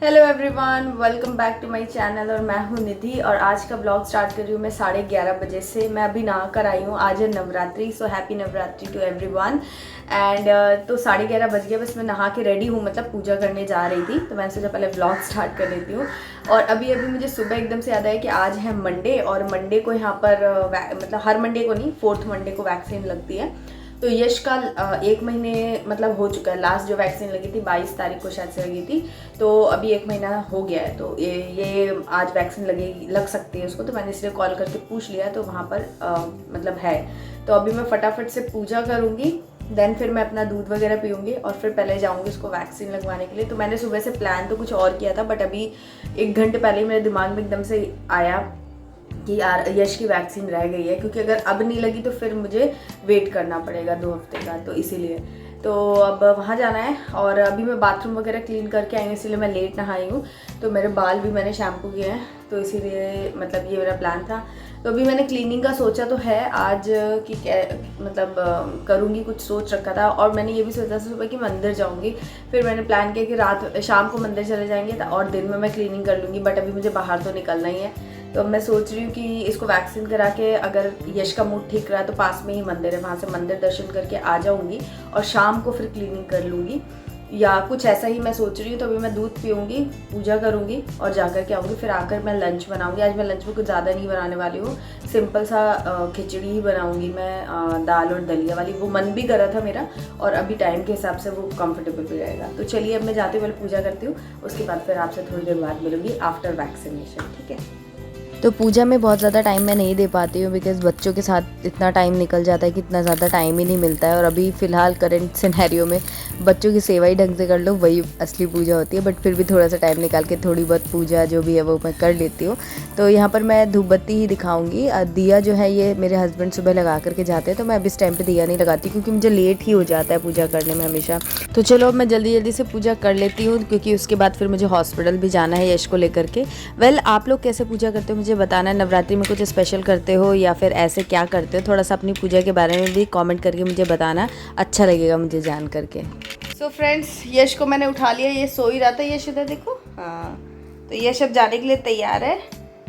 Hello everyone, welcome back to my channel. और मैं हूँ निधि और आज का ब्लॉग स्टार्ट कर रही हूँ मैं 11:30 बजे से। मैं अभी नहा कर आई हूँ। आज है Navratri, so happy Navratri to everyone. And तो 11:30 बज गया, बस मैं नहा के रेडी हूँ, मतलब पूजा करने जा रही थी, तो मैंने सोचा पहले ब्लॉग स्टार्ट कर लेती हूँ। और अभी मुझे सुबह एकदम से याद आया कि आज है मंडे, और मंडे को यहाँ पर मतलब हर मंडे को नहीं, 4th मंडे को वैक्सीन लगती है। तो यश का 1 महीने मतलब हो चुका है। लास्ट जो वैक्सीन लगी थी 22 तारीख को शायद से लगी थी, तो अभी 1 महीना हो गया है। तो ये आज वैक्सीन लग सकती है उसको, तो मैंने इसलिए कॉल करके पूछ लिया, तो वहाँ पर मतलब है। तो अभी मैं फटाफट से पूजा करूँगी, देन फिर मैं अपना दूध वगैरह पीऊँगी और फिर पहले जाऊँगी उसको वैक्सीन लगवाने के लिए। तो मैंने सुबह से प्लान तो कुछ और किया था, बट अभी 1 घंटे पहले ही मेरे दिमाग में एकदम से आया कि यार यश की वैक्सीन रह गई है, क्योंकि अगर अब नहीं लगी तो फिर मुझे वेट करना पड़ेगा 2 हफ्ते का, तो इसीलिए तो अब वहाँ जाना है। और अभी मैं बाथरूम वगैरह क्लीन करके आई हूँ, इसीलिए मैं लेट नहाई हूँ। तो मेरे बाल भी मैंने शैम्पू किए हैं, तो इसीलिए मतलब ये मेरा प्लान था। तो अभी मैंने क्लीनिंग का सोचा तो है आज कि मतलब करूँगी, कुछ सोच रखा था। और मैंने ये भी सोचा था सुबह कि मंदिर जाऊँगी, फिर मैंने प्लान किया कि शाम को मंदिर चले जाएंगे और दिन में मैं क्लीनिंग कर लूँगी। बट अभी मुझे बाहर तो निकलना ही है, तो मैं सोच रही हूँ कि इसको वैक्सीन करा के अगर यश का मूड ठीक रहा तो पास में ही मंदिर है, वहाँ से मंदिर दर्शन करके आ जाऊँगी और शाम को फिर क्लीनिंग कर लूँगी, या कुछ ऐसा ही मैं सोच रही हूँ। तो अभी मैं दूध पीऊँगी, पूजा करूँगी और जाकर के आऊँगी। फिर आकर मैं लंच बनाऊँगी। आज मैं लंच में कुछ ज़्यादा नहीं बनाने वाली हूँ, सिंपल सा खिचड़ी ही बनाऊँगी मैं, दाल और दलिया वाली। वो मन भी कर रहा था मेरा, और अभी टाइम के हिसाब से वो कंफर्टेबल भी रहेगा। तो चलिए अब मैं जाते हुए पूजा करती हूँ, उसके बाद फिर आपसे थोड़ी देर बाद मिलूँगी आफ्टर वैक्सीनेशन, ठीक है। तो पूजा में बहुत ज़्यादा टाइम मैं नहीं दे पाती हूँ, बिकॉज़ बच्चों के साथ इतना टाइम निकल जाता है कि इतना ज़्यादा टाइम ही नहीं मिलता है। और अभी फ़िलहाल करंट सिनेरियो में बच्चों की सेवा ही ढंग से कर लो, वही असली पूजा होती है। बट फिर भी थोड़ा सा टाइम निकाल के थोड़ी बहुत पूजा जो भी है वो मैं कर लेती हूँ। तो यहाँ पर मैं धूप बत्ती ही दिखाऊँगी। दिया जो है ये मेरे हस्बैंड सुबह लगा करके जाते हैं, तो मैं अभी इस टाइम पर दिया नहीं लगाती, क्योंकि मुझे लेट ही हो जाता है पूजा करने में हमेशा। तो चलो अब मैं जल्दी जल्दी से पूजा कर लेती हूँ, क्योंकि उसके बाद फिर मुझे हॉस्पिटल भी जाना है यश को लेकर के। वेल, आप लोग कैसे पूजा करते हो मुझे बताना। नवरात्रि में कुछ स्पेशल करते हो या फिर ऐसे क्या करते हो, थोड़ा सा अपनी पूजा के बारे में भी कमेंट करके मुझे बताना, अच्छा लगेगा मुझे जान करके। सो फ्रेंड्स, यश को मैंने उठा लिया, ये सो ही रहा था। यश इधर देखो, हाँ। तो यश अब जाने के लिए तैयार है,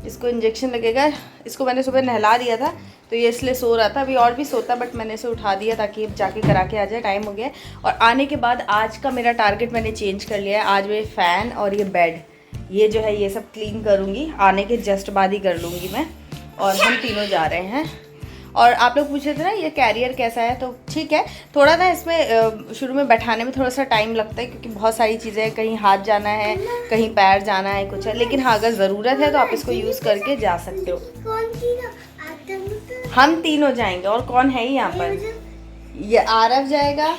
इसको इंजेक्शन लगेगा। इसको मैंने सुबह नहला दिया था, तो ये इसलिए सो रहा था। अभी और भी सोता, बट मैंने इसे उठा दिया ताकि जाके करा के आ जाए, टाइम हो गया। और आने के बाद आज का मेरा टारगेट मैंने चेंज कर लिया है। आज मैं फ़ैन और ये बेड, ये जो है ये सब क्लीन करूँगी, आने के जस्ट बाद ही कर लूँगी मैं। और हम तीनों जा रहे हैं। और आप लोग पूछ रहे थे ना ये कैरियर कैसा है, तो ठीक है। थोड़ा ना इसमें शुरू में बैठाने में थोड़ा सा टाइम लगता है, क्योंकि बहुत सारी चीज़ें हैं, कहीं हाथ जाना है, कहीं पैर जाना है, कुछ है। लेकिन हाँ, अगर ज़रूरत है तो आप इसको यूज़ करके जा सकते हो। हम तीनों जाएंगे, और कौन है ही यहाँ पर। ये आरव जाएगा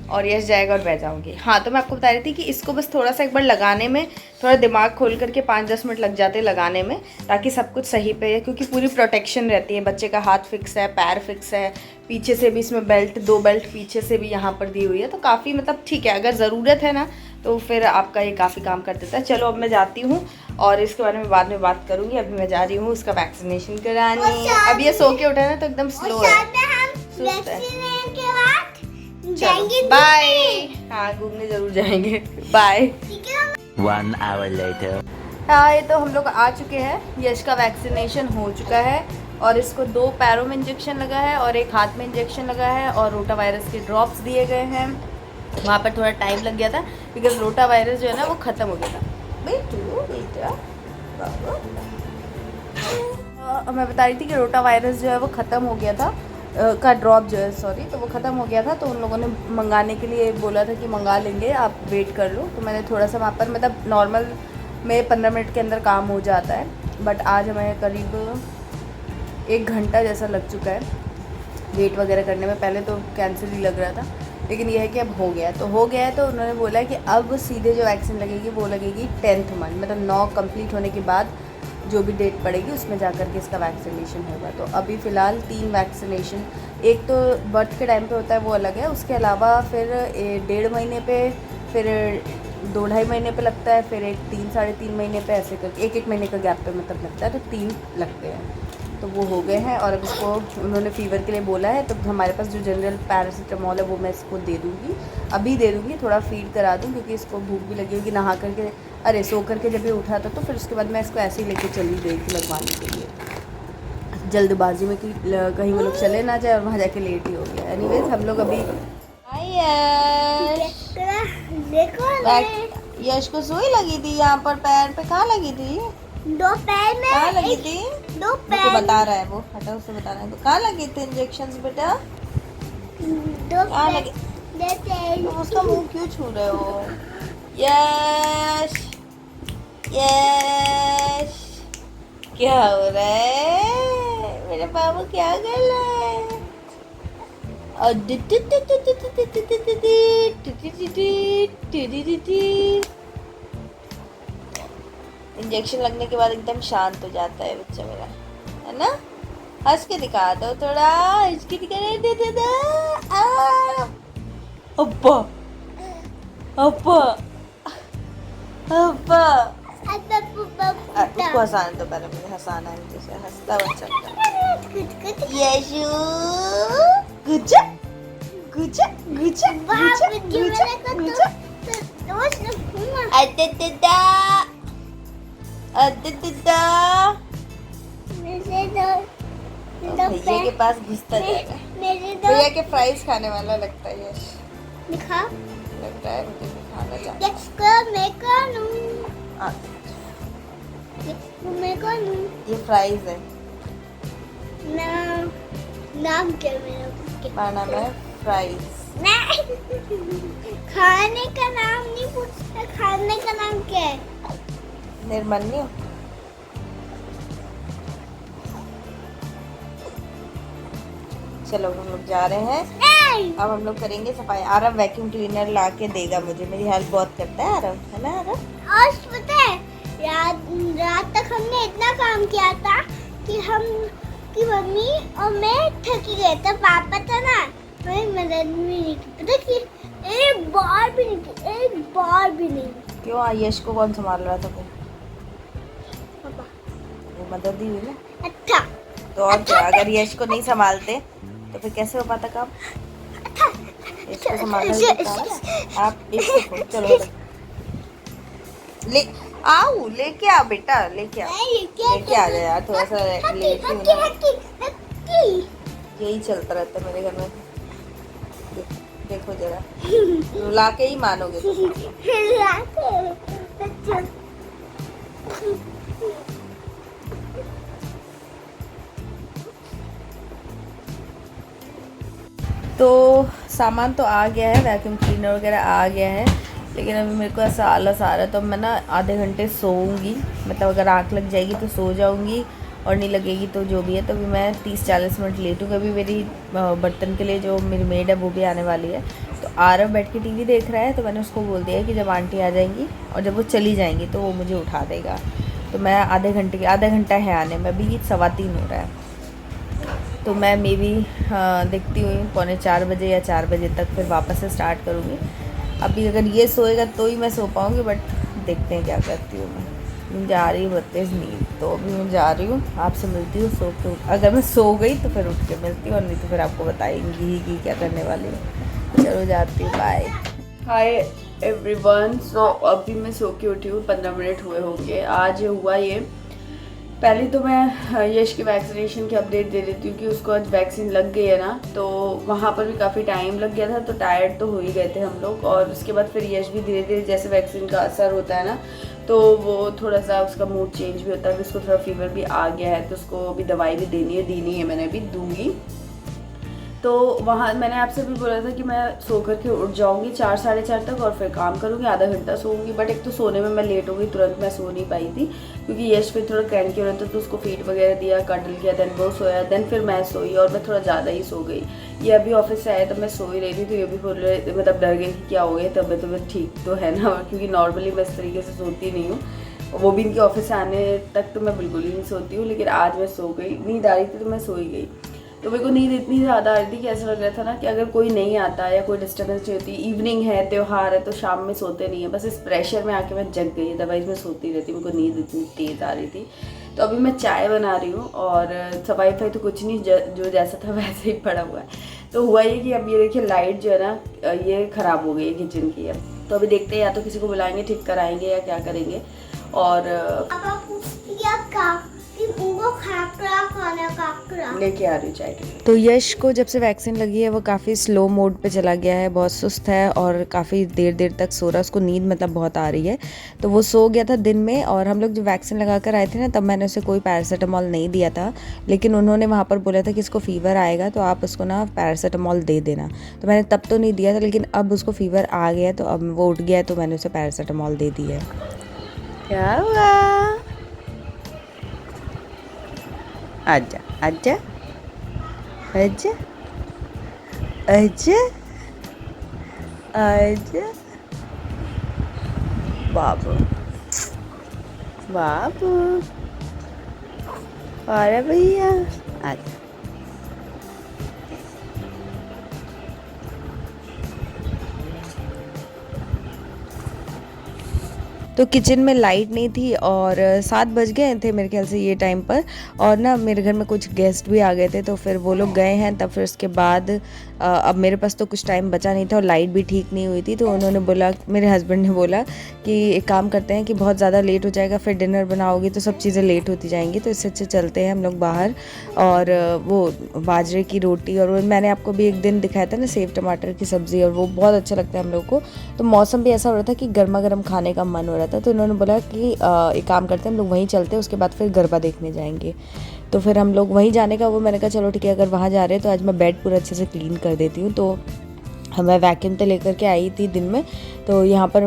और यश जाएगा और मैं जाऊँगी। हाँ, तो मैं आपको बता रही थी कि इसको बस थोड़ा सा एक बार लगाने में थोड़ा दिमाग खोल करके 5-10 मिनट लग जाते लगाने में, ताकि सब कुछ सही पे है, क्योंकि पूरी प्रोटेक्शन रहती है। बच्चे का हाथ फिक्स है, पैर फिक्स है, पीछे से भी इसमें बेल्ट, 2 बेल्ट पीछे से भी यहाँ पर दी हुई है, तो काफ़ी मतलब ठीक है। अगर ज़रूरत है ना तो फिर आपका ये काफ़ी काम कर देता है। चलो अब मैं जाती हूँ और इसके बारे में बाद में बात करूँगी। अभी मैं जा रही हूँ उसका वैक्सीनेशन कराने। अब ये सो के उठा है ना, तो एकदम स्लो है, सुस्त है। बाय। हाँ, घूमने जरूर जाएंगे। बाय। 1 hour later. हाँ, ये तो हम लोग आ चुके हैं। यश का वैक्सीनेशन हो चुका है, और इसको 2 पैरों में इंजेक्शन लगा है और 1 हाथ में इंजेक्शन लगा है, और रोटा वायरस के ड्रॉप्स दिए गए हैं। वहाँ पर थोड़ा टाइम लग गया था, बिकॉज रोटा वायरस जो है ना वो ख़त्म हो गया था। बेटा मैं बता रही थी कि रोटा वायरस जो है वो ख़त्म हो गया था, का ड्रॉप जो है, सॉरी, तो वो ख़त्म हो गया था। तो उन लोगों ने मंगाने के लिए बोला था कि मंगा लेंगे, आप वेट कर लो। तो मैंने थोड़ा सा वहाँ पर, मतलब नॉर्मल में 15 मिनट के अंदर काम हो जाता है, बट आज हमें करीब 1 घंटा जैसा लग चुका है वेट वगैरह करने में। पहले तो कैंसिल ही लग रहा था, लेकिन यह है कि अब हो गया तो हो गया है। तो उन्होंने बोला कि अब सीधे जो वैक्सीन लगेगी वो लगेगी 10th मंथ, मतलब 9 कंप्लीट होने के बाद जो भी डेट पड़ेगी उसमें जाकर के इसका वैक्सीनेशन होगा। तो अभी फ़िलहाल 3 वैक्सीनेशन, एक तो बर्थ के टाइम पे होता है वो अलग है, उसके अलावा फिर 1.5 महीने पे, फिर 2-2.5 महीने पे लगता है, फिर एक 3-3.5 महीने पे, ऐसे करके 1-1 महीने का गैप पे मतलब लगता है। तो 3 लगते हैं, तो वो हो गए हैं। और अब इसको उन्होंने फ़ीवर के लिए बोला है, तो हमारे पास जो जनरल पैरासीटामोल है वो मैं इसको दे दूँगी, अभी दे दूँगी। थोड़ा फीड करा दूँ, क्योंकि इसको भूख भी लगी होगी, नहा करके अरे सो करके जब ये उठा था तो फिर उसके बाद मैं इसको ऐसे ही लेके चली गई थी लगवाने के लिए, जल्दबाजी में कि कहीं वो लोग चले ना जाए और वहाँ जाके लेट ही हो गया। एनीवेज हम लोग अभी यश को सुई लगी थी यहाँ पर पैर पे। कहाँ लगी थी? 2 पैर में। कहाँ लगी थी? 2 पैर तो बता रहा है वो, हटा उसे बता रहा है। तो कहाँ लगी थी इंजेक्शन बेटा? 2 कहाँ लगी? पैर। तुम उसका मुंह क्यों छू रहे हो? यश यश क्या हो रहा है मेरे बाबू, क्या कर रहा है? इंजेक्शन लगने के बाद एकदम शांत हो जाता है बच्चा मेरा, है ना? हंस के दिखा दो थोड़ा, हंस के दिखा दे। अब्बा अब्बा अब्बा, उसको हंसाने दो पहले, मुझे हंसाना है, जैसे हंसता बच्चा। यशु गुच्चा गुच्चा गुच्चा गुच्चा गुच्चा गुच्चा। अद्दा भैया के पास घुसता जाएगा। भैया के फ्राइज खाने वाला लगता है यश। दिखा, लगता है मुझे भी खाना चाहता है। ये फ्राइज है। नाम क्या मेरा? मेरा नाम है फ्राइज। खाने का नाम नहीं पूछता, खाने का नाम क्या है? निर्मन्यु। चलो हम लोग जा रहे हैं, नहीं। अब हम लोग करेंगे सफाई। आरव वैक्यूम क्लीनर ला के देगा मुझे, मेरी हेल्प बहुत करता है आरव, है ना आरव? और पता है रात तक हमने इतना काम किया था कि मम्मी और मैं थक गए थे। पापा था ना, हमें मदद भी नहीं की, पता कि एक बार भी नहीं। क्यों? यश को कौन संभाल रहा था फिर? पापा। वो मदद ही हुई ना। अच्छा तो और क्या, अगर यश को नहीं संभालते तो फिर कैसे हो पाता काम? यश को संभालना ही पड़ता है ना। आप इसको चलो ले आओ, लेके आ बेटा, लेके आ, लेके आ जाए यार, थोड़ा सा लेट ही होना। यही चलता रहता है मेरे घर में। देखो जरा, रुला के ही मानोगे तुम। तो सामान तो आ गया है, वैक्यूम क्लीनर वगैरह आ गया है, लेकिन अभी मेरे को ऐसा आलस आ रहा है। तो मैं ना आधे घंटे सोऊंगी, मतलब अगर आँख लग जाएगी तो सो जाऊंगी और नहीं लगेगी तो जो भी है। तो अभी मैं 30-40 मिनट लेटूँगी। अभी मेरी बर्तन के लिए जो मेरी मेड है वो भी आने वाली है। तो आरव बैठ के टीवी देख रहा है, तो मैंने उसको बोल दिया कि जब आंटी आ जाएंगी और जब वो चली जाएंगी तो वो मुझे उठा देगा। तो मैं आधा घंटा है आने में, अभी 3:15 हो रहा है। तो मैं मे बी देखती हुई 3:45 बजे या 4 बजे तक फिर वापस से स्टार्ट करूँगी। अभी अगर ये सोएगा तो ही मैं सो पाऊँगी, बट देखते हैं क्या करती हूँ मैं। मुझे आ रही है बहुत तेज़ नींद, तो अभी मैं जा रही हूँ, आपसे मिलती हूँ सो के। अगर मैं सो गई तो फिर उठ के मिलती हूँ, और नहीं तो फिर आपको बताएंगी कि क्या करने वाली हूँ। चलो जाती हूँ, बाय। Hi everyone. सो अभी मैं सो के उठी हूँ, 15 मिनट हुए होंगे। आज हुआ ये, पहले तो मैं यश की वैक्सीनेशन की अपडेट दे देती हूँ कि उसको आज वैक्सीन लग गई है ना। तो वहाँ पर भी काफ़ी टाइम लग गया था, तो टायर्ड तो हो ही गए थे हम लोग। और उसके बाद फिर यश भी धीरे धीरे जैसे वैक्सीन का असर होता है ना, तो वो थोड़ा सा उसका मूड चेंज भी होता है। उसको थोड़ा फीवर भी आ गया है, तो उसको अभी दवाई भी देनी है, मैंने अभी दूंगी। तो वहाँ मैंने आपसे भी बोला था कि मैं सो करके उठ जाऊँगी 4-4:30 तक, और फिर काम करूँगी, आधा घंटा सोऊंगी। बट एक तो सोने में मैं लेट हो गई, तुरंत मैं सो नहीं पाई थी, क्योंकि यश फिर थोड़ा क्रैंकी हो रहा था, तो उसको फीड वगैरह दिया, कडल किया, देन वो सोया, देन फिर मैं सोई, और मैं थोड़ा ज़्यादा ही सो गई। ये अभी ऑफिस से आया तो मैं सो ही रही थी, तो ये भी बोल रहे, मतलब डर गई कि क्या हो गया, तबीयत ठीक तो है ना, क्योंकि नॉर्मली मैं इस तरीके से सोती नहीं हूँ। वो भी इनके ऑफिस से आने तक तो मैं बिल्कुल ही नहीं सोती हूँ, लेकिन आज मैं सो गई। नींद आ रही थी तो मैं सो ही गई। तो मेरे को नींद इतनी ज़्यादा आ रही थी कि ऐसा लग रहा था ना कि अगर कोई नहीं आता या कोई डिस्टर्बेंस नहीं होती, इवनिंग है, त्यौहार है, तो शाम में सोते नहीं है, बस इस प्रेशर में आके मैं जग गई। अदरवाइज़ मैं सोती रहती, मेरे को नींद इतनी तेज़ आ रही थी। तो अभी मैं चाय बना रही हूँ, और सफाई तो कुछ नहीं, जो जैसा था वैसे ही पड़ा हुआ है। तो हुआ ये कि अब ये देखिए लाइट जो है ना, ये ख़राब हो गई है किचन की। अब तो अभी देखते हैं, या तो किसी को बुलाएंगे ठीक कराएंगे या क्या करेंगे। और पापा पूछती है कि उनको खाकरा लेके आ रही हूँ चाय के लिए। तो यश को जब से वैक्सीन लगी है वो काफ़ी स्लो मोड पे चला गया है, बहुत सुस्त है और काफ़ी देर तक सो रहा है, उसको नींद मतलब बहुत आ रही है। तो वो सो गया था दिन में, और हम लोग जब वैक्सीन लगा कर आए थे ना तब मैंने उसे कोई पैरासीटामॉल नहीं दिया था, लेकिन उन्होंने वहाँ पर बोला था कि इसको फ़ीवर आएगा तो आप उसको ना पैरासीटामॉल दे देना। तो मैंने तब तो नहीं दिया था, लेकिन अब उसको फ़ीवर आ गया तो अब वो उठ गया है तो मैंने उसे पैरासीटामॉल दे दी है। क्या हुआ? आजा आजा आजा आजा आजा बाबू बाबू, अरे भैया आजा। तो किचन में लाइट नहीं थी और 7 बज गए थे मेरे ख्याल से ये टाइम पर, और ना मेरे घर में कुछ गेस्ट भी आ गए थे तो फिर वो लोग गए हैं। तब फिर उसके बाद अब मेरे पास तो कुछ टाइम बचा नहीं था और लाइट भी ठीक नहीं हुई थी, तो उन्होंने बोला, मेरे हस्बैंड ने बोला कि एक काम करते हैं कि बहुत ज़्यादा लेट हो जाएगा, फिर डिनर बनाओगी तो सब चीज़ें लेट होती जाएंगी, तो इससे अच्छे चलते हैं हम लोग बाहर। और वो बाजरे की रोटी, और वो मैंने आपको भी एक दिन दिखाया था ना सेव टमाटर की सब्ज़ी, और वो बहुत अच्छा लगता है हम लोग को। तो मौसम भी ऐसा हो रहा था कि गर्मा गर्म खाने का मन हो रहा था, तो उन्होंने बोला कि एक काम करते हैं हम लोग वहीं चलते हैं, उसके बाद फिर गरबा देखने जाएंगे। तो फिर हम लोग वहीं जाने का, वो मैंने कहा चलो ठीक है, अगर वहाँ जा रहे हैं तो आज मैं बेड पूरा अच्छे से क्लीन कर देती हूँ। तो मैं वैक्यूम तो लेकर के आई थी दिन में, तो यहाँ पर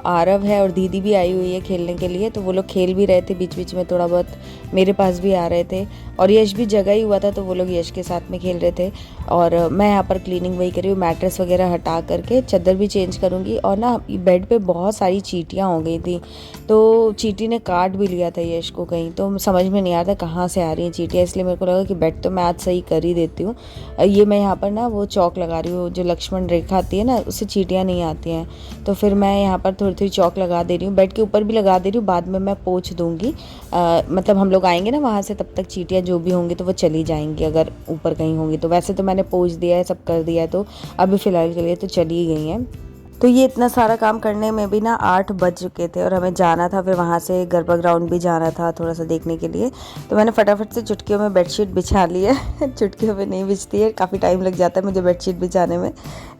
आरव है और दीदी भी आई हुई है खेलने के लिए, तो वो लोग खेल भी रहे थे, बीच बीच में थोड़ा बहुत मेरे पास भी आ रहे थे, और यश भी जगह ही हुआ था तो वो लोग यश के साथ में खेल रहे थे। और मैं यहाँ पर क्लीनिंग वही करी हूँ, मैट्रेस वगैरह हटा करके चादर भी चेंज करूँगी। और ना बेड पे बहुत सारी चींटियाँ हो गई थी, तो चींटी ने काट भी लिया था यश को कहीं, तो समझ में नहीं आ रहा था कहाँ से आ रही हैं चींटियाँ, इसलिए मेरे को लगा कि बेड तो मैं आज सही कर ही देती हूँ। ये मैं यहाँ पर ना वो चौक लगा रही हूँ, जो लक्ष्मण रेखा आती है ना, उससे चींटियाँ नहीं आती हैं, तो फिर मैं यहाँ पर थोड़ी थोड़ी चौक लगा दे रही हूँ, बेड के ऊपर भी लगा दे रही हूँ, बाद में मैं पोंछ दूँगी। मतलब हम लोग आएंगे ना वहाँ से, तब तक चींटियाँ जो भी होंगी तो वो चली जाएंगी, अगर ऊपर कहीं होंगी तो। वैसे तो मैंने पोंछ दिया है, सब कर दिया है, तो अभी फ़िलहाल के लिए तो चली गई हैं। तो ये इतना सारा काम करने में भी ना 8 बज चुके थे, और हमें जाना था फिर वहाँ से गरबा ग्राउंड भी जाना था थोड़ा सा देखने के लिए। तो मैंने फटाफट से चुटकियों में बेडशीट बिछा ली है चुटकियों में नहीं बिछती है, काफ़ी टाइम लग जाता है मुझे बेडशीट बिछाने में,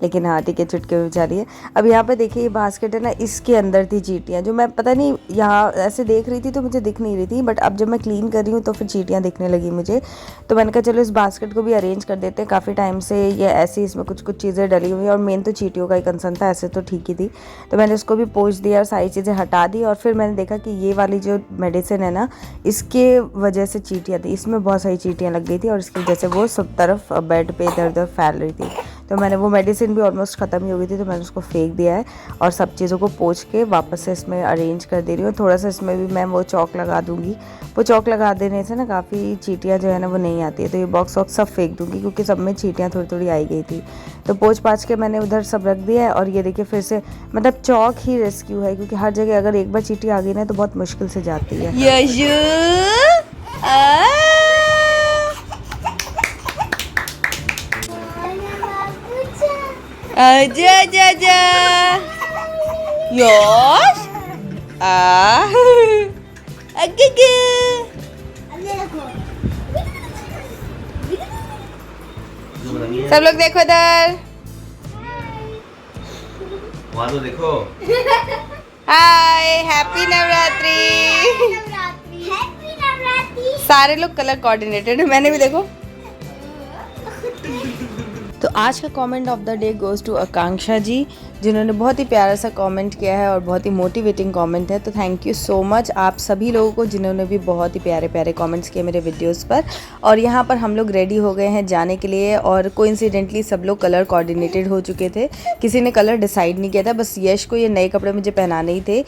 लेकिन हाँ ठीक है, चुटकियों में बिछा ली है। अब यहाँ पर देखिए ये बास्केट है ना, इसके अंदर थी चींटियाँ, जो मैं पता नहीं यहाँ ऐसे देख रही थी तो मुझे दिख नहीं रही थी, बट अब जब मैं क्लीन कर रही हूँ तो फिर चींटियाँ दिखने लगी मुझे। तो मैंने कहा चलो इस बास्केट को भी अरेंज कर देते हैं, काफ़ी टाइम से ये ऐसी इसमें कुछ कुछ चीज़ें डली हुई हैं, और मेन तो चींटियों का ही कंसर्न था, ऐसे तो ठीक ही थी। तो मैंने उसको भी पोंछ दिया और सारी चीज़ें हटा दी, और फिर मैंने देखा कि ये वाली जो मेडिसिन है ना, इसके वजह से चींटियाँ थी, इसमें बहुत सारी चींटियाँ लग गई थी, और इसकी वजह से वो सब तरफ बेड पे इधर उधर फैल रही थी। तो मैंने वो मेडिसिन भी ऑलमोस्ट ख़त्म ही हो गई थी, तो मैंने उसको फेंक दिया है, और सब चीज़ों को पोंछ के वापस से इसमें अरेंज कर दे रही हूँ। थोड़ा सा इसमें भी मैं वो चौक लगा दूँगी, वो चौक लगा देने से ना काफ़ी चींटियाँ जो है ना वो नहीं आती है। तो ये बॉक्स वॉक्स सब फेंक दूँगी, क्योंकि सब में चींटियाँ थोड़ी थोड़ी आई गई थी। तो पोंछ पाछ के मैंने उधर सब रख दिया है, और ये देखिए फिर से मतलब चौक ही रेस्क्यू है, क्योंकि हर जगह अगर एक बार चींटी आ गई ना तो बहुत मुश्किल से जाती है। आजा आजा आजा यश सब लोग देखो इधर, वहाँ तो देखो। Hi happy Navratri. Happy Navratri. सारे लोग कलर कोऑर्डिनेटेड है, मैंने भी देखो। तो आज का comment of the day goes to Akanksha ji, जिन्होंने बहुत ही प्यारा सा कमेंट किया है और बहुत ही मोटिवेटिंग कमेंट है। तो थैंक यू सो मच आप सभी लोगों को जिन्होंने भी बहुत ही प्यारे प्यारे कमेंट्स किए मेरे वीडियोस पर। और यहाँ पर हम लोग रेडी हो गए हैं जाने के लिए, और कोइंसिडेंटली सब लोग कलर कोऑर्डिनेटेड हो चुके थे, किसी ने कलर डिसाइड नहीं किया था, बस यश को ये नए कपड़े मुझे पहनाने ही थे,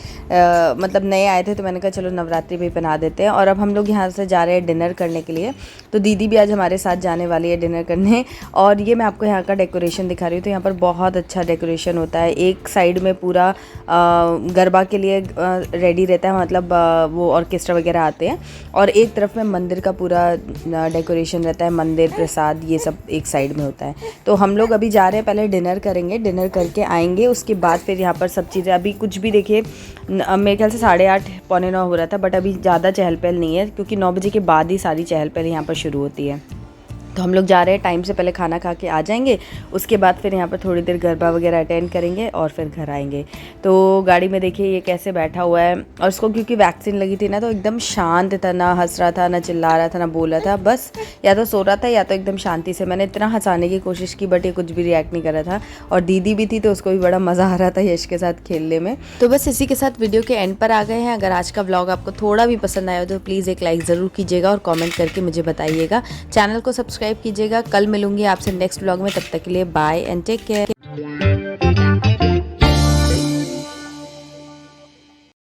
मतलब नए आए थे, तो मैंने कहा चलो नवरात्रि में पहना देते हैं। और अब हम लोग यहाँ से जा रहे हैं डिनर करने के लिए, तो दीदी भी आज हमारे साथ जाने वाली है डिनर करने। और ये मैं आपको यहाँ का डेकोरेशन दिखा रही हूँ, तो यहाँ पर बहुत अच्छा डेकोरेशन होता है, है। एक साइड में पूरा गरबा के लिए रेडी रहता है, मतलब वो ऑर्केस्ट्रा वगैरह आते हैं, और एक तरफ में मंदिर का पूरा डेकोरेशन रहता है, मंदिर प्रसाद ये सब एक साइड में होता है। तो हम लोग अभी जा रहे हैं, पहले डिनर करेंगे, डिनर करके आएंगे, उसके बाद फिर यहाँ पर सब चीज़ें, अभी कुछ भी देखिए मेरे ख्याल से 8:30 पौने 9 हो रहा था, बट अभी ज़्यादा चहल पहल नहीं है क्योंकि 9 बजे के बाद ही सारी चहल पहल यहाँ पर शुरू होती है। तो हम लोग जा रहे हैं, टाइम से पहले खाना खा के आ जाएंगे, उसके बाद फिर यहाँ पर थोड़ी देर गरबा वगैरह अटेंड करेंगे और फिर घर आएंगे। तो गाड़ी में देखिए ये कैसे बैठा हुआ है, और उसको क्योंकि वैक्सीन लगी थी ना, तो एकदम शांत था, ना हंस रहा था, ना चिल्ला रहा था, ना बोल रहा था, बस या तो सो रहा था या तो एकदम शांति से। मैंने इतना हंसाने की कोशिश की बट ये कुछ भी रिएक्ट नहीं कर रहा था, और दीदी भी थी तो उसको भी बड़ा मज़ा आ रहा था यश के साथ खेलने में। तो बस इसी के साथ वीडियो के एंड पर आ गए हैं। अगर आज का व्लॉग आपको थोड़ा भी पसंद आया हो तो प्लीज़ एक लाइक ज़रूर कीजिएगा और कमेंट करके मुझे बताइएगा। चैनल को सब्सक्राइब कीजिएगा। कल मिलूंगी आपसे नेक्स्ट व्लॉग में, तब तक के लिए बाय एंड टेक केयर।